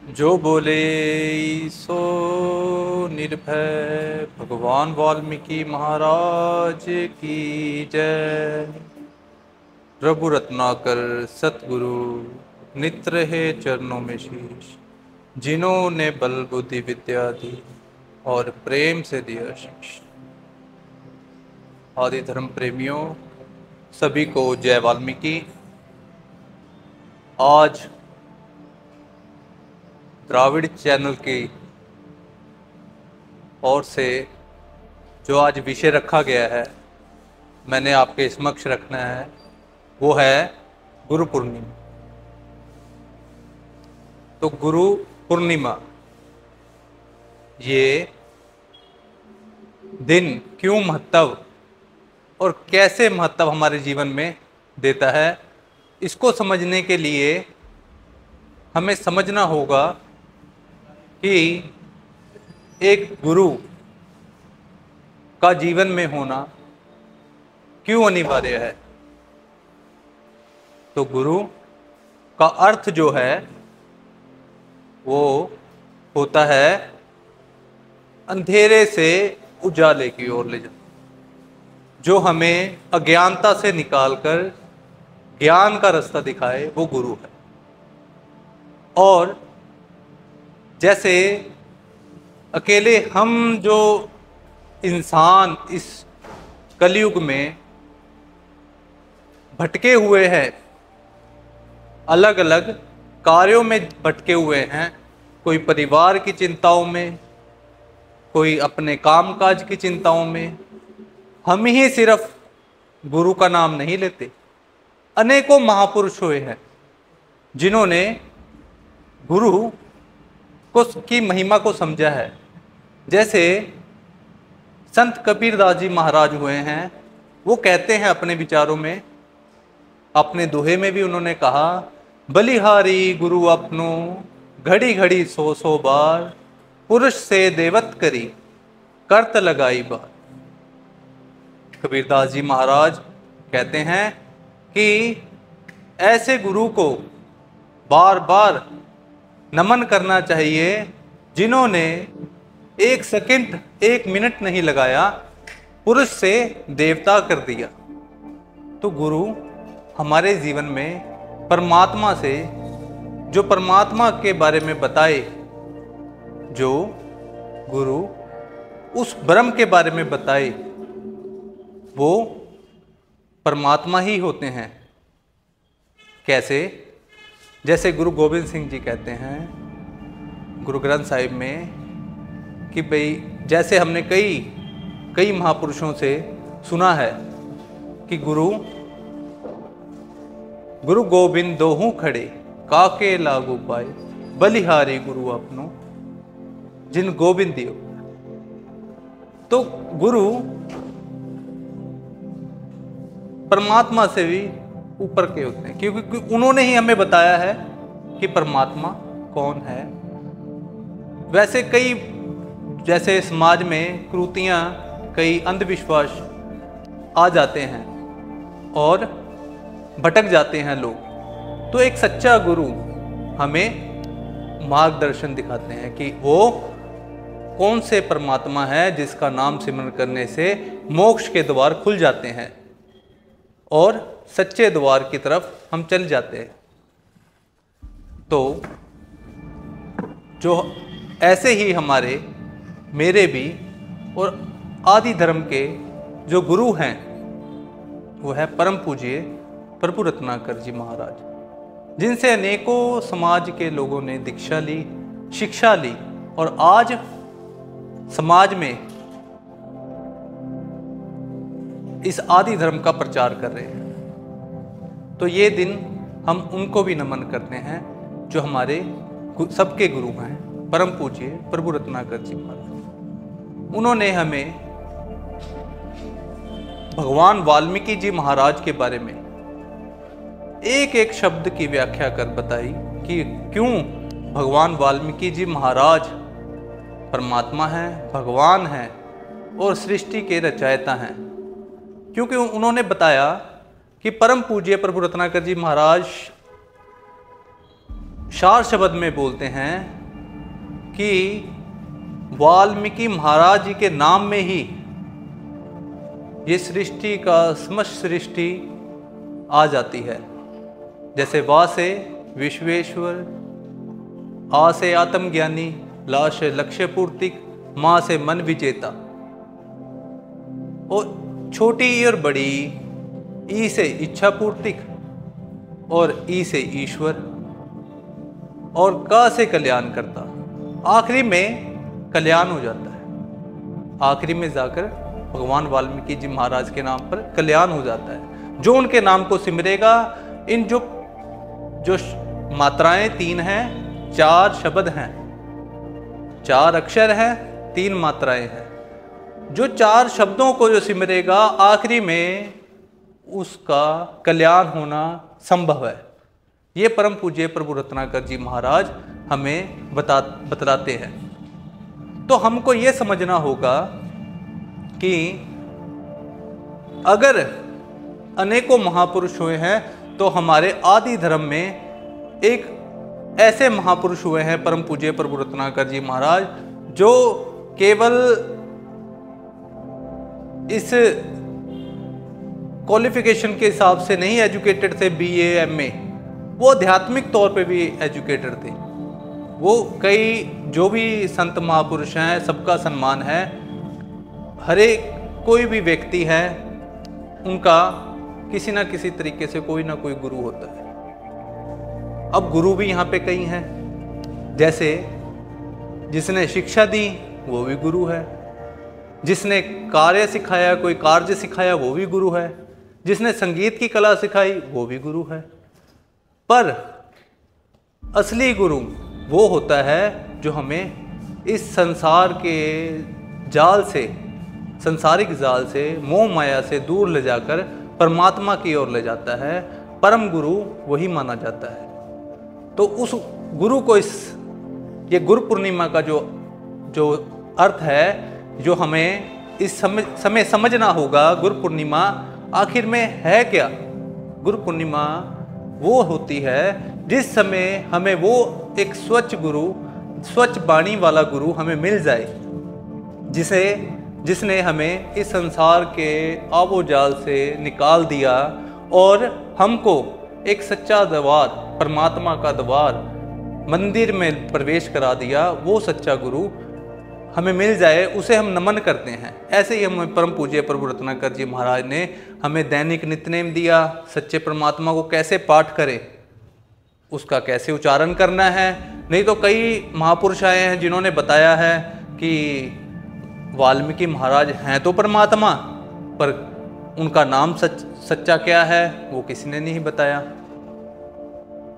जो बोले सो निर्भय। भगवान वाल्मीकि महाराज की जय। प्रभु रत्नाकर सतगुरु नित रहे चरणों में शीश। जिन्होंने बल बुद्धि विद्या दी और प्रेम से दिया शीश। आदि धर्म प्रेमियों सभी को जय वाल्मीकि। आज द्राविड़ चैनल की ओर से जो आज विषय रखा गया है, मैंने आपके समक्ष रखना है, वो है गुरु पूर्णिमा। तो गुरु पूर्णिमा ये दिन क्यों महत्व और कैसे महत्व हमारे जीवन में देता है, इसको समझने के लिए हमें समझना होगा कि एक गुरु का जीवन में होना क्यों अनिवार्य है। तो गुरु का अर्थ जो है वो होता है अंधेरे से उजाले की ओर ले जाना, जो हमें अज्ञानता से निकालकर ज्ञान का रास्ता दिखाए, वो गुरु है। और जैसे अकेले हम जो इंसान इस कलयुग में भटके हुए हैं, अलग अलग कार्यों में भटके हुए हैं, कोई परिवार की चिंताओं में, कोई अपने कामकाज की चिंताओं में, हम ही सिर्फ गुरु का नाम नहीं लेते। अनेकों महापुरुष हुए हैं जिन्होंने गुरु को की महिमा को समझा है। जैसे संत कबीरदास जी महाराज हुए हैं, वो कहते हैं अपने विचारों में, अपने दोहे में भी उन्होंने कहा, बलिहारी गुरु अपनो घड़ी घड़ी सौ सौ बार, पुरुष से देवत करी करत लगाई बार। कबीरदास जी महाराज कहते हैं कि ऐसे गुरु को बार बार नमन करना चाहिए जिन्होंने एक सेकंड एक मिनट नहीं लगाया, पुरुष से देवता कर दिया। तो गुरु हमारे जीवन में परमात्मा से, जो परमात्मा के बारे में बताए, जो गुरु उस ब्रह्म के बारे में बताए, वो परमात्मा ही होते हैं। कैसे? जैसे गुरु गोविंद सिंह जी कहते हैं गुरु ग्रंथ साहिब में कि भाई, जैसे हमने कई महापुरुषों से सुना है कि गुरु गोविंद दोहू खड़े काके लागू पाए, बलिहारी गुरु अपनो जिन गोविंद दियो। तो गुरु परमात्मा से भी ऊपर के होते हैं, क्योंकि उन्होंने ही हमें बताया है कि परमात्मा कौन है। वैसे जैसे समाज में कुरीतियां, कई अंधविश्वास आ जाते हैं और भटक जाते हैं लोग, तो एक सच्चा गुरु हमें मार्गदर्शन दिखाते हैं कि वो कौन से परमात्मा है जिसका नाम सिमरन करने से मोक्ष के द्वार खुल जाते हैं और सच्चे द्वार की तरफ हम चल जाते हैं। तो जो ऐसे ही हमारे, मेरे भी और आदि धर्म के जो गुरु हैं, वो है परम पूज्य प्रभु रत्नाकर जी महाराज, जिनसे अनेकों समाज के लोगों ने दीक्षा ली, शिक्षा ली और आज समाज में इस आदि धर्म का प्रचार कर रहे हैं। तो ये दिन हम उनको भी नमन करते हैं जो हमारे सबके गुरु हैं, परम पूज्य प्रभु रत्नाकर जी महाराज। उन्होंने हमें भगवान वाल्मीकि जी महाराज के बारे में एक एक शब्द की व्याख्या कर बताई कि क्यों भगवान वाल्मीकि जी महाराज परमात्मा हैं, भगवान हैं और सृष्टि के रचयिता हैं। क्योंकि उन्होंने बताया कि परम पूज्य प्रभु रत्नाकर जी महाराज 4 शब्द में बोलते हैं कि वाल्मीकि महाराज जी के नाम में ही ये सृष्टि का समस्त सृष्टि आ जाती है। जैसे वा से विश्वेश्वर, आ से आत्मज्ञानी, ला से लक्ष्य पूर्तिक, माँ से मन विजेता, और छोटी ई और बड़ी ई से इच्छा पूर्तिक, और ई से ईश्वर, और का से कल्याण करता। आखिरी में कल्याण हो जाता है। आखिरी में जाकर भगवान वाल्मीकि जी महाराज के नाम पर कल्याण हो जाता है। जो उनके नाम को सिमरेगा, इन जो मात्राएं 3 हैं, 4 शब्द हैं, 4 अक्षर हैं, 3 मात्राएं हैं, जो 4 शब्दों को जो सिमरेगा आखिरी में उसका कल्याण होना संभव है। ये परम पूज्य प्रभु रत्नाकर जी महाराज हमें बतलाते हैं। तो हमको ये समझना होगा कि अगर अनेकों महापुरुष हुए हैं तो हमारे आदि धर्म में एक ऐसे महापुरुष हुए हैं परम पूज्य प्रभु रत्नाकर जी महाराज, जो केवल इस क्वालिफिकेशन के हिसाब से नहीं एजुकेटेड थे, BA MA, वो आध्यात्मिक तौर पे भी एजुकेटेड थे। वो कई जो भी संत महापुरुष हैं सबका सम्मान है, हर एक कोई भी व्यक्ति है उनका किसी ना किसी तरीके से कोई ना कोई गुरु होता है। अब गुरु भी यहाँ पे कई हैं, जैसे जिसने शिक्षा दी वो भी गुरु है, जिसने कार्य सिखाया, कोई कार्य सिखाया वो भी गुरु है, जिसने संगीत की कला सिखाई वो भी गुरु है। पर असली गुरु वो होता है जो हमें इस संसार के जाल से, संसारिक जाल से, मोह माया से दूर ले जाकर परमात्मा की ओर ले जाता है। परम गुरु वही माना जाता है। तो उस गुरु को ये गुरु पूर्णिमा का जो अर्थ है, जो हमें इस समय समझना होगा, गुरु पूर्णिमा आखिर में है क्या। गुरु पूर्णिमा वो होती है जिस समय हमें वो एक स्वच्छ गुरु, स्वच्छ वाणी वाला गुरु हमें मिल जाए, जिसने हमें इस संसार के आबोजाल से निकाल दिया और हमको एक सच्चा द्वार, परमात्मा का द्वार, मंदिर में प्रवेश करा दिया। वो सच्चा गुरु हमें मिल जाए, उसे हम नमन करते हैं। ऐसे ही हमें परम पूज्य प्रभु रत्नाकर जी महाराज ने हमें दैनिक नित्यनेम दिया। सच्चे परमात्मा को कैसे पाठ करें, उसका कैसे उच्चारण करना है। नहीं तो कई महापुरुष आए हैं जिन्होंने बताया है कि वाल्मीकि महाराज हैं तो परमात्मा, पर उनका नाम सच्चा क्या है वो किसी ने नहीं बताया।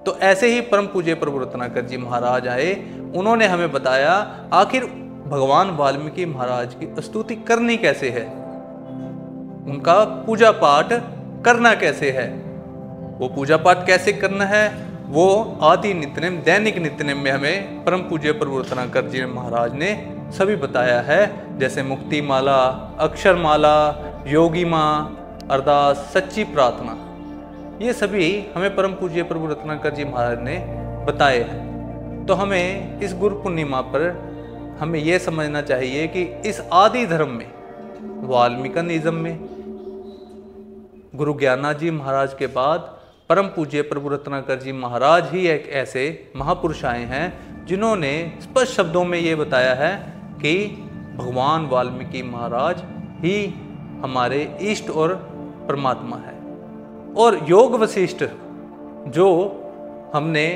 तो ऐसे ही परम पूज्य प्रभु रत्नाकर जी महाराज आए, उन्होंने हमें बताया आखिर भगवान वाल्मीकि महाराज की स्तुति करनी कैसे है, उनका पूजा पाठ करना कैसे है। वो पूजा पाठ कैसे करना है वो आदि नित्यनेम, दैनिक नित्यनेम में हमें परम पूज्य प्रभु रत्नाकर जी महाराज ने सभी बताया है। जैसे मुक्ति माला, अक्षर माला, योगी माँ, अरदास, सच्ची प्रार्थना, ये सभी हमें परम पूज्य प्रभु रत्नाकर जी महाराज ने बताए हैं। तो हमें इस गुरु पूर्णिमा पर हमें यह समझना चाहिए कि इस आदि धर्म में, वाल्मीकिनिज्म में, गुरु ज्ञानानंद जी महाराज के बाद परम पूज्य प्रभु रत्नाकर जी महाराज ही एक ऐसे महापुरुष आए हैं जिन्होंने स्पष्ट शब्दों में ये बताया है कि भगवान वाल्मीकि महाराज ही हमारे इष्ट और परमात्मा है। और योग वशिष्ठ, जो हमने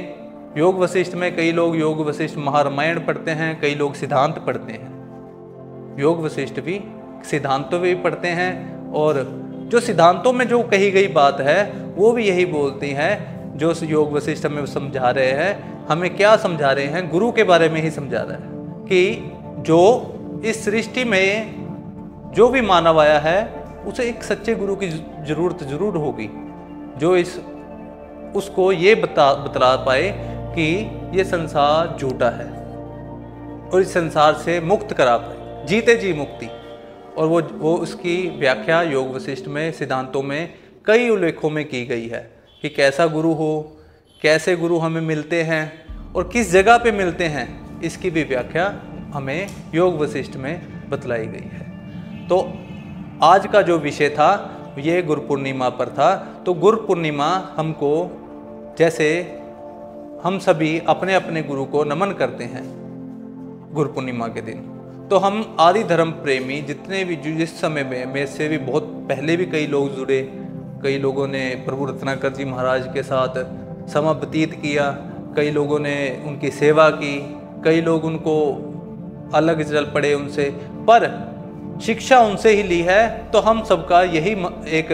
योग वशिष्ठ में, कई लोग योग वशिष्ठ महारामायण पढ़ते हैं, कई लोग सिद्धांत पढ़ते हैं। योग वशिष्ठ भी सिद्धांतों भी पढ़ते हैं, और जो सिद्धांतों में जो कही गई बात है वो भी यही बोलती हैं। जो योग वशिष्ठ हमें समझा रहे हैं, हमें क्या समझा रहे हैं, गुरु के बारे में ही समझा रहा है कि जो इस सृष्टि में जो भी मानव आया है उसे एक सच्चे गुरु की जरूरत जरूर होगी, जो उसको ये बतला पाए कि ये संसार झूठा है और इस संसार से मुक्त करा पाए, जीते जी मुक्ति। और वो उसकी व्याख्या योग वशिष्ठ में, सिद्धांतों में कई उल्लेखों में की गई है कि कैसा गुरु हो, कैसे गुरु हमें मिलते हैं और किस जगह पे मिलते हैं इसकी भी व्याख्या हमें योग वशिष्ठ में बतलाई गई है। तो आज का जो विषय था ये गुरु पूर्णिमा पर था। तो गुरु पूर्णिमा हमको, जैसे हम सभी अपने अपने गुरु को नमन करते हैं गुरु पूर्णिमा के दिन, तो हम आदि धर्म प्रेमी जितने भी जिस समय में, मेरे से भी बहुत पहले भी कई लोग जुड़े, कई लोगों ने प्रभु रत्नाकर जी महाराज के साथ समय व्यतीत किया, कई लोगों ने उनकी सेवा की, कई लोग उनको अलग चल पड़े उनसे, पर शिक्षा उनसे ही ली है। तो हम सबका यही एक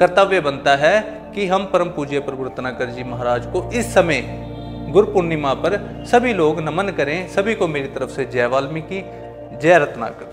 कर्तव्य बनता है कि हम परम पूज्य प्रभु रत्नाकर जी महाराज को इस समय गुरु पूर्णिमा पर सभी लोग नमन करें। सभी को मेरी तरफ से जय वाल्मीकि, जय रत्नाकर।